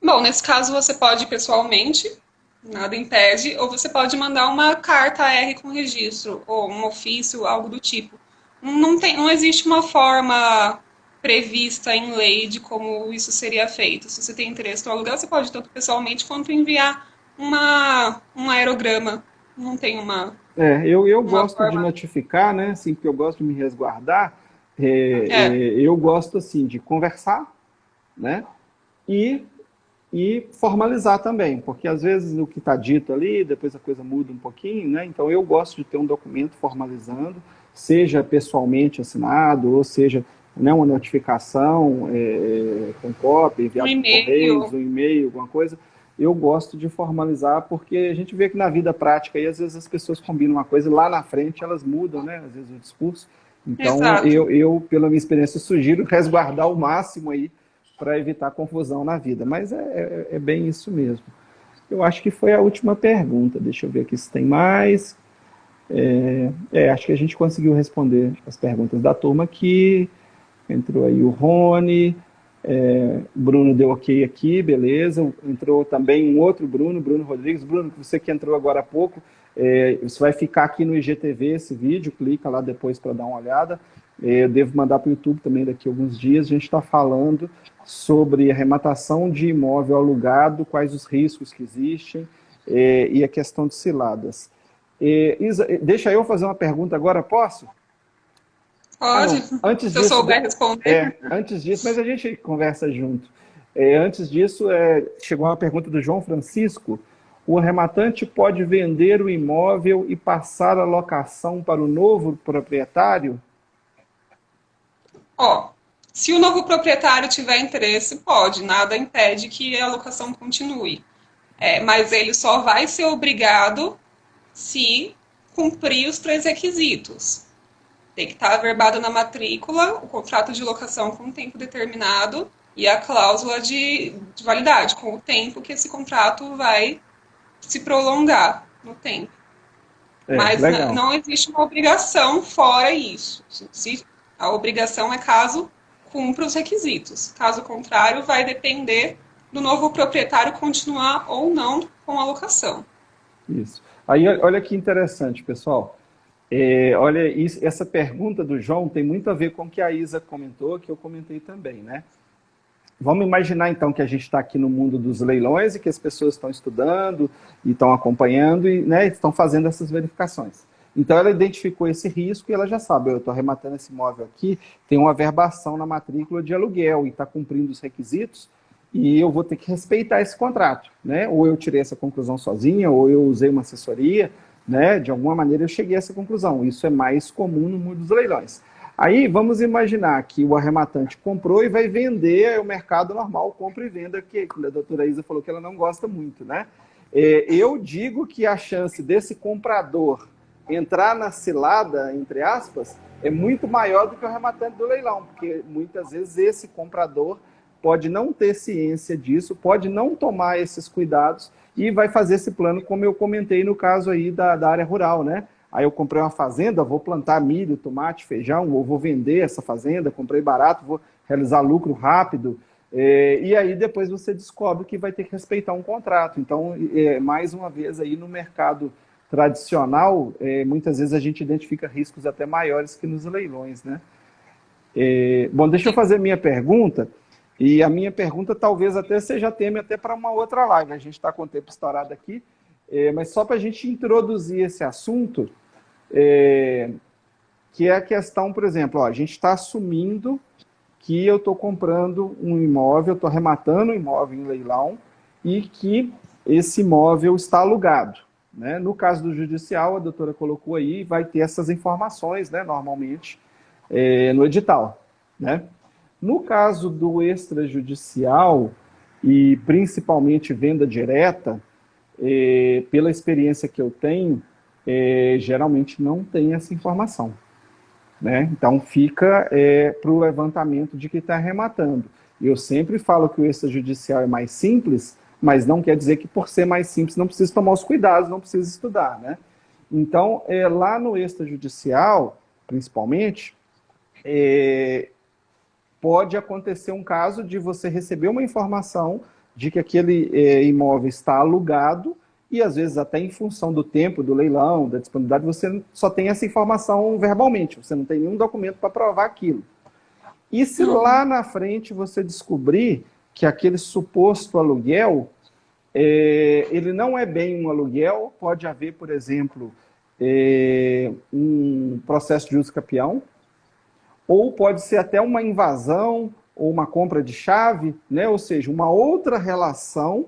Bom, nesse caso você pode ir pessoalmente, nada impede, ou você pode mandar uma carta AR com registro, ou um ofício, algo do tipo. Não existe uma forma prevista em lei de como isso seria feito. Se você tem interesse no aluguel, você pode tanto pessoalmente quanto enviar um aerograma. Não tem Eu uma gosto de forma. notificar, né? Assim, porque eu gosto de me resguardar. É, Eu gosto, assim, de conversar, né? E formalizar também, porque às vezes o que está dito ali, depois a coisa muda um pouquinho, né? Então eu gosto de ter um documento formalizando, seja pessoalmente assinado, ou seja né, uma notificação com cópia, Um enviado por correios, e-mail. um e-mail, alguma coisa. Eu gosto de formalizar porque a gente vê que na vida prática, aí, às vezes as pessoas combinam uma coisa e lá na frente elas mudam, né, às vezes o discurso. Então, Exato. pela minha experiência, sugiro resguardar o máximo aí para evitar confusão na vida. Mas é bem isso mesmo. Eu acho que foi a última pergunta. Deixa eu ver aqui se tem mais. Acho que a gente conseguiu responder as perguntas da turma aqui. Entrou aí o Rony, Bruno deu ok aqui, beleza. Entrou também um outro Bruno, Bruno Rodrigues. Bruno, você que entrou agora há pouco, você vai ficar aqui no IGTV esse vídeo, clica lá depois para dar uma olhada. Eu devo mandar para o YouTube também daqui a alguns dias. A gente está falando sobre arrematação de imóvel alugado, quais os riscos que existem e a questão de ciladas. Isa, deixa eu fazer uma pergunta agora, posso? Pode, Não. Antes se eu disso, souber responder. antes disso, mas a gente conversa junto. Antes disso, chegou uma pergunta do João Francisco. O arrematante pode vender o imóvel e passar a locação para o novo proprietário? Ó, se o novo proprietário tiver interesse, pode, nada impede que a locação continue. Mas ele só vai ser obrigado se cumprir os 3 requisitos. Tem que estar averbado na matrícula, o contrato de locação com tempo determinado e a cláusula de validade, com o tempo que esse contrato vai se prolongar no tempo. Mas Legal. não existe uma obrigação fora isso. A obrigação é caso cumpra os requisitos. Caso contrário, vai depender do novo proprietário continuar ou não com a locação. Isso. Aí, olha que interessante, pessoal. Olha, essa pergunta do João tem muito a ver com o que a Isa comentou, que eu comentei também, né? Vamos imaginar, então, que a gente está aqui no mundo dos leilões e que as pessoas estão estudando e estão acompanhando e, né, estão fazendo essas verificações. Então, ela identificou esse risco e ela já sabe, eu estou arrematando esse imóvel aqui, tem uma averbação na matrícula de aluguel e está cumprindo os requisitos e eu vou ter que respeitar esse contrato, né? Ou eu tirei essa conclusão sozinha, ou eu usei uma assessoria, né? De alguma maneira eu cheguei a essa conclusão. Isso é mais comum no mundo dos leilões. Aí vamos imaginar que o arrematante comprou e vai vender, o mercado normal, compra e venda, que a doutora Isa falou que ela não gosta muito, né? Eu digo que a chance desse comprador entrar na cilada, entre aspas, é muito maior do que o arrematante do leilão, porque muitas vezes esse comprador pode não ter ciência disso, pode não tomar esses cuidados e vai fazer esse plano, como eu comentei no caso aí da área rural, né? Aí eu comprei uma fazenda, vou plantar milho, tomate, feijão, ou vou vender essa fazenda, comprei barato, vou realizar lucro rápido, e aí depois você descobre que vai ter que respeitar um contrato. Então, mais uma vez aí no mercado tradicional, muitas vezes a gente identifica riscos até maiores que nos leilões, né? Bom, deixa eu fazer minha pergunta, e a minha pergunta talvez até seja tema até para uma outra live, a gente está com o tempo estourado aqui, mas só para a gente introduzir esse assunto, que é a questão, por exemplo, a gente está assumindo que eu estou comprando um imóvel, estou arrematando um imóvel em leilão e que esse imóvel está alugado, né? No caso do judicial, a doutora colocou aí, vai ter essas informações, né, normalmente, no edital, né? No caso do extrajudicial e principalmente venda direta, pela experiência que eu tenho, geralmente não tem essa informação, né? Então fica para o levantamento de quem está arrematando. Eu sempre falo que o extrajudicial é mais simples, mas não quer dizer que por ser mais simples não precisa tomar os cuidados, não precisa estudar, né? Então, lá no extrajudicial, principalmente, pode acontecer um caso de você receber uma informação de que aquele imóvel está alugado e, às vezes, até em função do tempo, do leilão, da disponibilidade, você só tem essa informação verbalmente, você não tem nenhum documento para provar aquilo. E se lá na frente você descobrir que aquele suposto aluguel, ele não é bem um aluguel, pode haver, por exemplo, um processo de uso capião, ou pode ser até uma invasão ou uma compra de chave, né? Ou seja, uma outra relação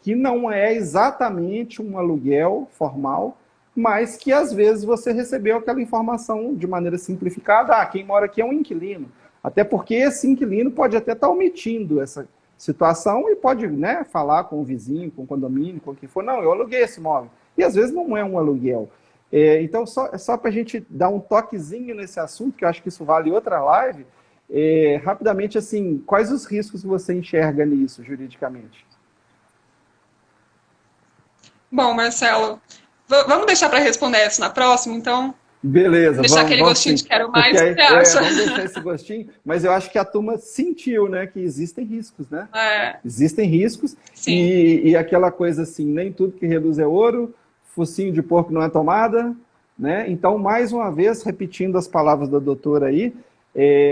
que não é exatamente um aluguel formal, mas que às vezes você recebeu aquela informação de maneira simplificada, quem mora aqui é um inquilino, Até porque esse inquilino pode até estar omitindo essa situação e pode, né, falar com o vizinho, com o condomínio, com quem for, não, eu aluguei esse imóvel. E às vezes não é um aluguel. Então, só para a gente dar um toquezinho nesse assunto, que eu acho que isso vale outra live, rapidamente, assim, quais os riscos que você enxerga nisso, juridicamente? Bom, Marcelo, vamos deixar para responder isso na próxima, então? Beleza, Deixar aquele vamos gostinho sim. de quero Porque mais, o que aí, você acha? vamos deixar esse gostinho, mas eu acho que a turma sentiu, né, que existem riscos, né? É, Existem riscos sim. e aquela coisa assim, nem tudo que reduz é ouro, focinho de porco não é tomada, né? Então, mais uma vez, repetindo as palavras da doutora aí,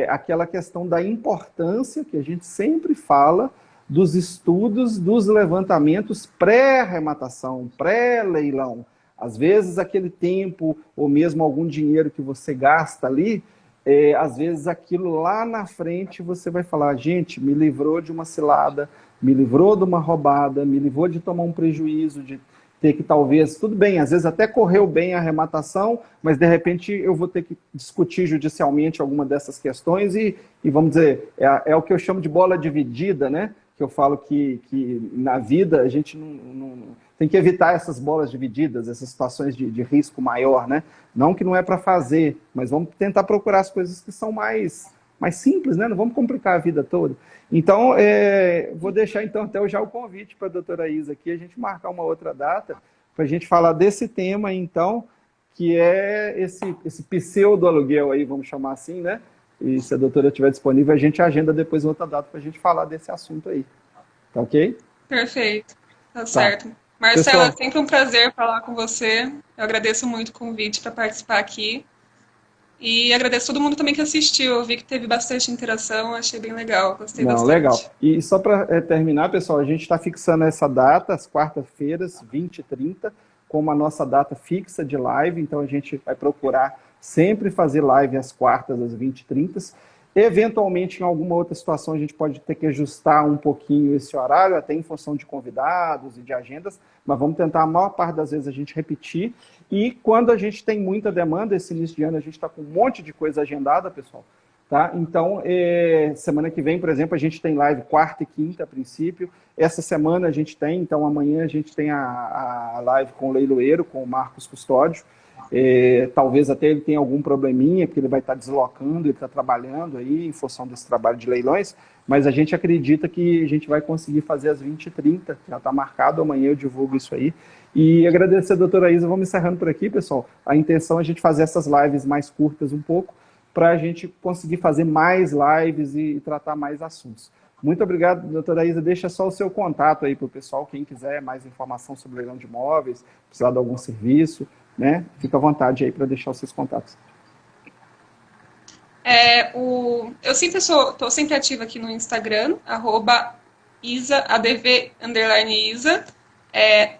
aquela questão da importância que a gente sempre fala dos estudos, dos levantamentos pré-arrematação, pré-leilão. Às vezes, aquele tempo, ou mesmo algum dinheiro que você gasta ali, às vezes aquilo lá na frente você vai falar, gente, me livrou de uma cilada, me livrou de uma roubada, me livrou de tomar um prejuízo, de ter que talvez, tudo bem, às vezes até correu bem a arrematação, mas de repente eu vou ter que discutir judicialmente alguma dessas questões e vamos dizer, é o que eu chamo de bola dividida, né? Que eu falo que na vida a gente não tem que evitar essas bolas divididas, essas situações de risco maior, né? Não que não é para fazer, mas vamos tentar procurar as coisas que são mais simples, né? Não vamos complicar a vida toda. Então, vou deixar então até já o convite para a doutora Isa aqui, a gente marcar uma outra data para a gente falar desse tema, então, que é esse pseudo-aluguel aí, vamos chamar assim, né? E se a doutora estiver disponível, a gente agenda depois outra data para a gente falar desse assunto aí. Tá ok? Perfeito, tá Tá. certo. Marcela, é Pessoal, sempre um prazer falar com você. Eu agradeço muito o convite para participar aqui. E agradeço todo mundo também que assistiu. Eu vi que teve bastante interação, achei bem legal, gostei não, legal. bastante. E só para terminar, pessoal, a gente está fixando essa data, as quartas-feiras, 20 e 30, como a nossa data fixa de live. Então, a gente vai procurar sempre fazer live às quartas, às 20 e 30. Eventualmente, em alguma outra situação, a gente pode ter que ajustar um pouquinho esse horário, até em função de convidados e de agendas, mas vamos tentar, a maior parte das vezes, a gente repetir. E quando a gente tem muita demanda, esse início de ano, a gente está com um monte de coisa agendada, pessoal. Tá? Então, semana que vem, por exemplo, a gente tem live quarta e quinta, a princípio. Essa semana a gente tem, então amanhã a gente tem a live com o leiloeiro, com o Marcos Custódio. Talvez até ele tenha algum probleminha, porque ele vai estar deslocando, ele está trabalhando aí em função desse trabalho de leilões, mas a gente acredita que a gente vai conseguir fazer às 20h30, já está marcado, amanhã eu divulgo isso aí. E agradecer a doutora Isa, vamos encerrando por aqui, pessoal. A intenção é a gente fazer essas lives mais curtas um pouco, para a gente conseguir fazer mais lives e tratar mais assuntos. Muito obrigado, doutora Isa. Deixa só o seu contato aí para o pessoal, quem quiser mais informação sobre leilão de imóveis, precisar de algum serviço, né? Fica à vontade aí para deixar os seus contatos. Eu sempre estou sempre ativa aqui no Instagram, @IsaADV_Isa.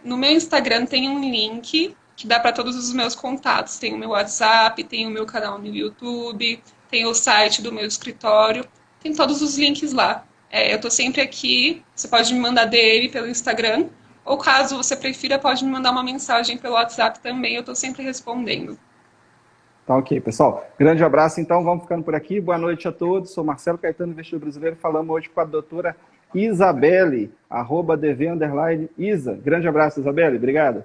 No meu Instagram tem um link que dá para todos os meus contatos. Tem o meu WhatsApp, tem o meu canal no YouTube, tem o site do meu escritório, tem todos os links lá. Eu estou sempre aqui, você pode me mandar DM pelo Instagram, ou caso você prefira, pode me mandar uma mensagem pelo WhatsApp também, eu estou sempre respondendo. Tá ok, pessoal. Grande abraço, então. Vamos ficando por aqui. Boa noite a todos. Sou Marcelo Caetano, investidor brasileiro. Falamos hoje com a doutora Isabelle, @DV_Isa. Grande abraço, Isabelle. Obrigado.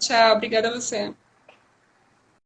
Tchau, obrigada a você.